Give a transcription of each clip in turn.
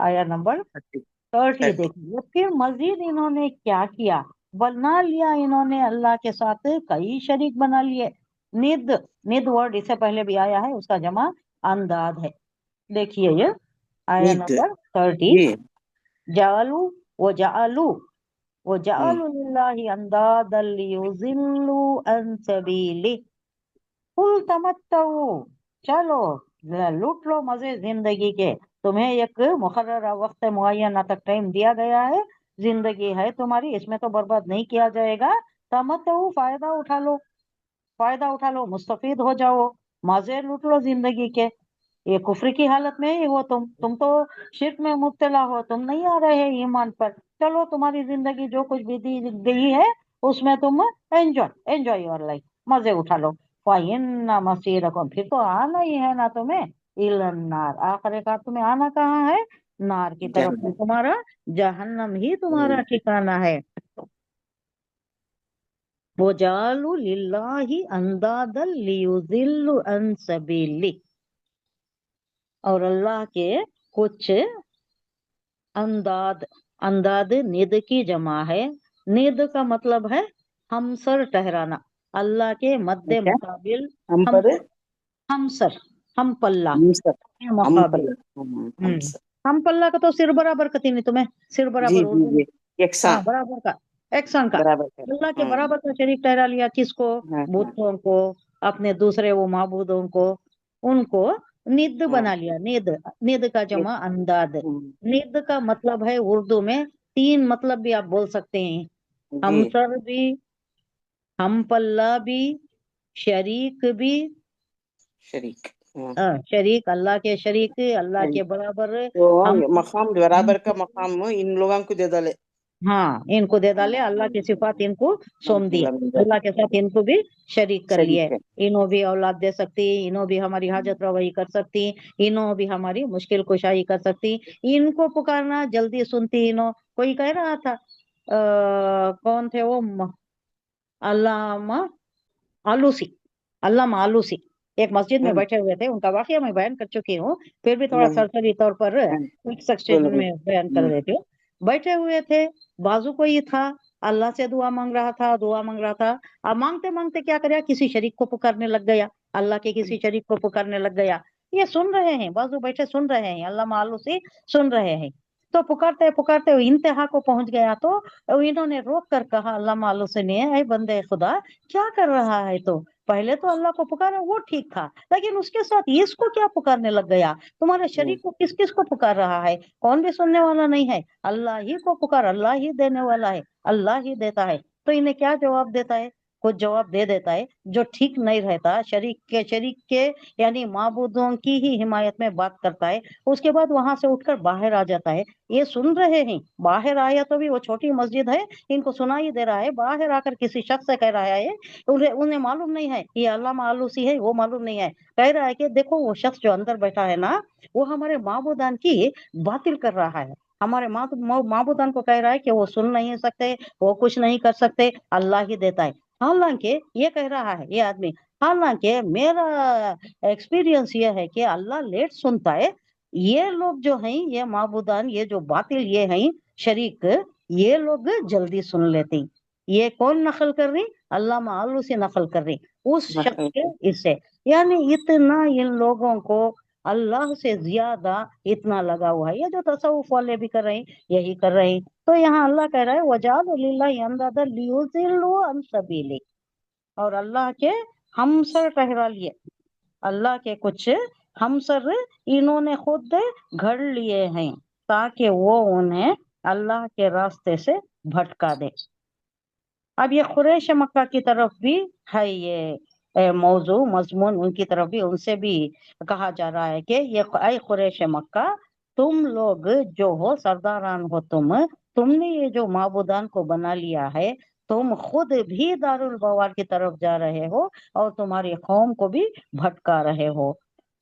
आया नंबर 30 30. देखिए। फिर मजीद इन्होंने क्या किया, बना लिया इन्होंने अल्लाह के साथ कई शरीक बना लिए। निद, निद वर्ड इससे पहले भी आया है, उसका जमा अंदाद है। देखिए ये आया निद. नंबर 30। जी. जालू, वो जालू, वो हम्म. जालू लिल्लाहि अंदादल लियुज़िल्लू अन सबीली। कुल तमत्तऊ, चलो लूट लो मजे जिंदगी के। तुम्हें एक मुकर्ररा वक्त मुअय्यना तक टाइम दिया गया है, जिंदगी है तुम्हारी, इसमें तो बर्बाद नहीं किया जाएगा। तमत्तऊ, फायदा उठा लो, फायदा उठा लो, मुस्तफीद हो जाओ, मजे लूट लो जिंदगी के। ये कुफ्र की हालत में ही हो तुम तो शिर्क में मुब्तला हो, तुम नहीं आ रहे ईमान पर। चलो तुम्हारी जिंदगी जो कुछ भी दी गई है उसमें तुम एंजॉय एंजॉय योर लाइफ, मजे उठा लो। फाइन्ना मसीरकुम, फिर तो आना ही है ना तुम्हें, इलन्नार, आखिरकार तुम्हें आना कहाँ है, नार की तरफ में जहन्नम. तुम्हारा, जहन्नम ही तुम्हारा हम्म. ठिकाना है। वजालु लिल्लाहि अंदादल लियुजिल्लु अन सबीली, और अल्लाह के कुछ अंदाद, अंदाद निद की जमा है। निद का मतलब है हमसर ठहराना, अल्लाह के मद्दे क्या? मुकाबिल। हम हम, पर. हमसर, हम पल्ला हम सर. के हम मुकाबिल। पर. हम सर. हम पल्ला का तो सिर बराबर कती नहीं तुम्हें, सिर जी बराबर जी उर्दू में। जी. यकसा. हाँ बराबर का, एक्शन का। बराबर का. अल्लाह के हाँ बराबर का शरीक ठहरा लिया, किसको, हाँ हाँ बुतों को, अपने दूसरे वो माबूदों को, उनको निद हाँ. बना लिया। निद, निद का ये. जमा अंदाद। हम्म. निद का मतलब है उर्दू में तीन मतलब भी आप बोल सकते हैं, जी. हमसर भी, हम पल्ला भी, शरीक भी। शरीक. हाँ. शरीक, अल्लाह के शरीक, अल्लाह शरीक. के बराबर। हम, तो मकाम बराबर का मकाम इन लोगों को दे डाले. हाँ इनको दे डाले, हाँ. अल्लाह की सिफात इनको सौंप दिए, अल्लाह मिल जाए. अल्लाह के साथ इनको भी शरीक कर लिए। शरीक है. इन्हों भी औलाद दे सकती, इन्हों भी हमारी हाजत रवाई कर सकती, इन्हों भी हमारी मुश्किल कुशाई कर सकती। इनको पुकारना जल्दी सुनती। इन्हों, कोई कह रहा था कौन थे वो, अल्लामा आलूसी, अल्लामा आलूसी एक मस्जिद में हम्म. बैठे हुए थे, उनका वाकया मैं बयान कर चुकी हूँ, फिर भी थोड़ा हम्म. सरसरी तौर पर हम्म. एक सेक्शन बोलो बोलो. में बयान कर हम्म. देती हूँ। बैठे हुए थे, बाजू कोई था, अल्लाह से दुआ मांग रहा था, दुआ मांग रहा था। अब मांगते मांगते क्या करे, किसी शरीक को पुकारने लग गया, अल्लाह के किसी शरीक को पुकारने लग गया। ये सुन रहे हैं, बाजू बैठे सुन रहे हैं, अल्लाह मालू से सुन रहे हैं। तो पुकारते पुकारते वो इंतहा को पहुंच गया, तो इन्होंने रोक कर कहा, अल्लाह मालू से ने, ऐ बंदे खुदा, क्या कर रहा है? तो पहले तो अल्लाह को पुकारा, वो ठीक था, लेकिन उसके साथ ये इसको क्या पुकारने लग गया? तुम्हारे हम्म. शरीक को किस किस को पुकार रहा है? कौन भी सुनने वाला नहीं है, अल्लाह ही को पुकार, अल्लाह ही देने वाला है, अल्लाह ही देता है। तो इन्हें क्या जवाब देता है? कुछ जवाब दे देता है जो ठीक नहीं रहता, शरीक के यानी माबूदों की ही हिमायत में बात करता है। उसके बाद वहां से उठकर बाहर आ जाता है। ये सुन रहे हैं, बाहर आया तो भी वो छोटी मस्जिद है, इनको सुनाई दे रहा है, बाहर आकर किसी शख्स से कह रहा है, उन्हें उन्हें मालूम नहीं है ये अल्लामा आलूसी है, वो मालूम नहीं है। कह रहा है कि देखो वो शख्स जो अंदर बैठा है ना, वो हमारे माबूदान की बातिल कर रहा है, हमारे माबूदान को कह रहा है कि वो सुन नहीं सकते, वो कुछ नहीं कर सकते, अल्लाह ही देता है। हालांकि ये कह रहा है ये आदमी, हालांकि मेरा एक्सपीरियंस ये है कि अल्लाह लेट सुनता है। ये लोग जो हैं, ये माबूदान, ये जो बातिल ये हैं शरीक, ये लोग जल्दी सुन लेते हैं। ये कौन नकल कर रही? अल्लाह मालू से नकल कर रही, उस शख्स नकल. के इससे। यानी इतना इन लोगों को अल्लाह से ज्यादा इतना लगा हुआ है। ये जो तसव्वुफ वाले भी कर रहे हैं, यही कर रहे हैं। तो यहाँ अल्लाह कह रहा है, वजाल लिल्लाहि अंदादा लियुज़िल्लु अन सबीली, और अल्लाह के हमसर ठहरा लिए, अल्लाह के कुछ हमसर इन्होंने खुद घड़ लिए हैं, ताकि वो उन्हें अल्लाह के रास्ते से भटका दे। अब ये कुरैश मक्का की तरफ भी है, ये मौजू मजमून उनकी तरफ भी, उनसे भी कहा जा रहा है कि ये ऐ कुरैश मक्का, तुम लोग जो हो सरदारान हो, तुमने ये जो माबूदान को बना लिया है, तुम खुद भी दारुल बवार की तरफ जा रहे हो और तुम्हारी कौम को भी भटका रहे हो।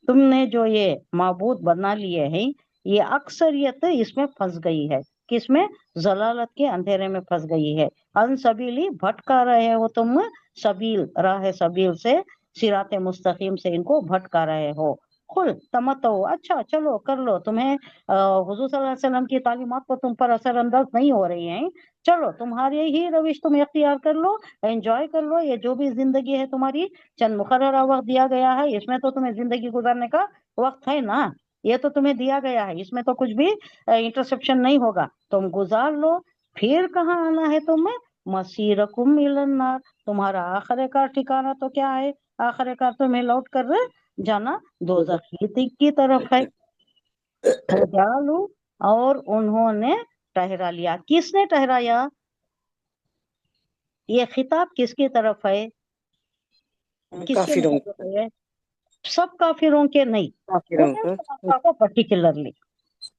तुमने जो ये माबूद बना लिए हैं, ये अक्सरियत इसमें फंस गई है। किसमें? जलालत के अंधेरे में फंस गई है। अन सबीली, भटका रहे हो तुम सबील, राह सबील से, सिराते मुस्तकीम से इनको भटका रहे हो। खुल तमत्तो, अच्छा चलो कर लो, तुम्हें हुजूर सल्लल्लाहु अलैहि वसल्लम की तालीमात तो तुम पर असरअंदाज नहीं हो रही हैं, चलो तुम्हारी ही रविश तुम इख्तियार कर लो, एंजॉय कर लो, ये जो भी जिंदगी है तुम्हारी, चंद मुकर्ररा वक्त दिया गया है, इसमें तो तुम्हें जिंदगी गुजारने का वक्त है ना, ये तो तुम्हें दिया गया है, इसमें तो कुछ भी इंटरसेप्शन नहीं होगा, तुम गुजार लो। फिर कहाँ आना है तुम्हें? मसीरकुम इलन्नार, तुम्हारा आखिरकार ठिकाना तो क्या है? आखिरकार तुम्हें लौट कर जाना दोजख की तरफ है। फजालू, और उन्होंने ठहरा लिया। किसने ठहराया? ये खिताब किसकी तरफ है? किसके काफिरों मुताबिक है? सब काफिरों के नहीं, काफिरों कुरैश को। के मक्का को पर्टिकुलरली,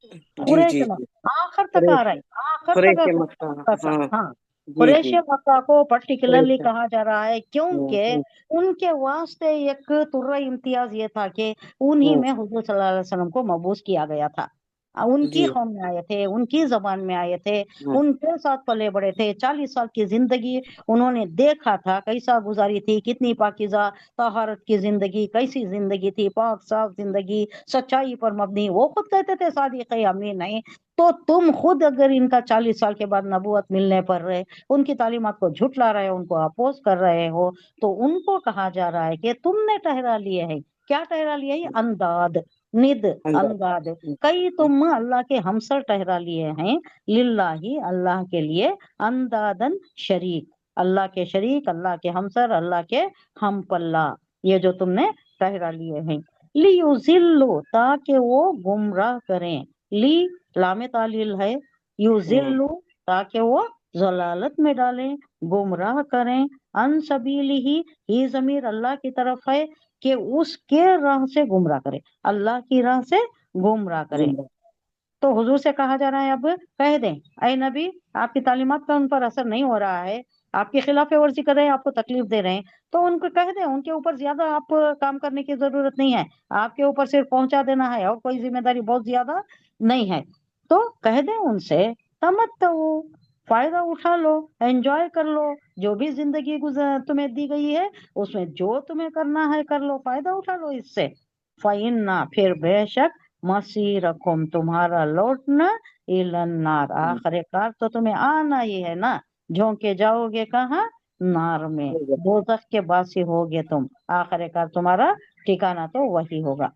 जी कुरैश जी मक्का जी। आखिर तक आ रहा कुरैश, है, आखिर तक कुरैश है मक्का। मक्का। हाँ हाँ, जी कुरैश जी। मक्का को पर्टिकुलरली कुरैश। कहा जा रहा है, क्योंकि हम्म उनके वास्ते एक तुर्रा इम्तियाज ये था कि उन्हीं हम्म, में हुजूर सल्लल्लाहु अलैहि वसल्लम को मबूस किया गया था। उनकी जी। कौम में आए थे, उनकी जबान में आए थे, हाँ उनके साथ पले बड़े थे, 40 साल की जिंदगी उन्होंने देखा था कैसा गुजारी थी, कितनी पाकीज़ा तहारत की जिंदगी, कैसी जिंदगी थी, पाक साफ जिंदगी, सच्चाई पर मबनी। वो खुद कहते थे सादिक अमीन नहीं। तो तुम खुद अगर इनका 40 साल के बाद नबूवत मिलने पर रहे, उनकी तालीमात को झुटला रहे हो, उनको अपोज कर रहे हो, तो उनको कहा जा रहा है कि तुमने ठहरा लिए है। क्या ठहरा लिया है? अंदाद, निद, अंदर। अंदाद, कई तुम अल्लाह के हमसर ठहरा लिए हैं, लिल्लाही, अल्लाह के लिए, अंदादन, शरीक, अल्लाह के शरीक, अल्लाह के हमसर, अल्लाह के हम पल्ला, ये जो तुमने ठहरा लिए हैं। लियुजिल्लु, ताकि वो गुमराह करें, ली लामे तालील है, युजिल्लु, ताकि वो जलालत में डालें, गुमराह करें, अन सबीलिही, ही जमीर अल्लाह की तरफ है, कि उसके राह से गुमराह करें, अल्लाह की राह से गुमराह करें। जिंदा। तो हुजूर से कहा जा रहा है, अब कह दें, अय नबी, आपकी तालीमात का उन पर असर नहीं हो रहा है, आपकी खिलाफ वर्जी कर रहे हैं, आपको तकलीफ दे रहे हैं, तो उनको कह दें, उनके ऊपर ज्यादा आप काम करने की जरूरत नहीं है, आपके ऊपर सिर्फ पहुंचा देना है, और कोई जिम्मेदारी बहुत ज्यादा नहीं है। तो कह दें उनसे, तमत्तऊ, फायदा उठा लो, एंजॉय कर लो, जो भी जिंदगी गुजर तुम्हें दी गई है, उसमें जो तुम्हें करना है कर लो, फायदा उठा लो इससे। फाइन्ना, फिर बेशक, मसीरकुम, तुम्हारा लौटना, इलन्नार, आखिरकार तो तुम्हें आना ही है ना, झोंके जाओगे कहाँ? नार में, दोजख के बासी होगे तुम, आखिरकार तुम्हारा ठिकाना तो वही होगा।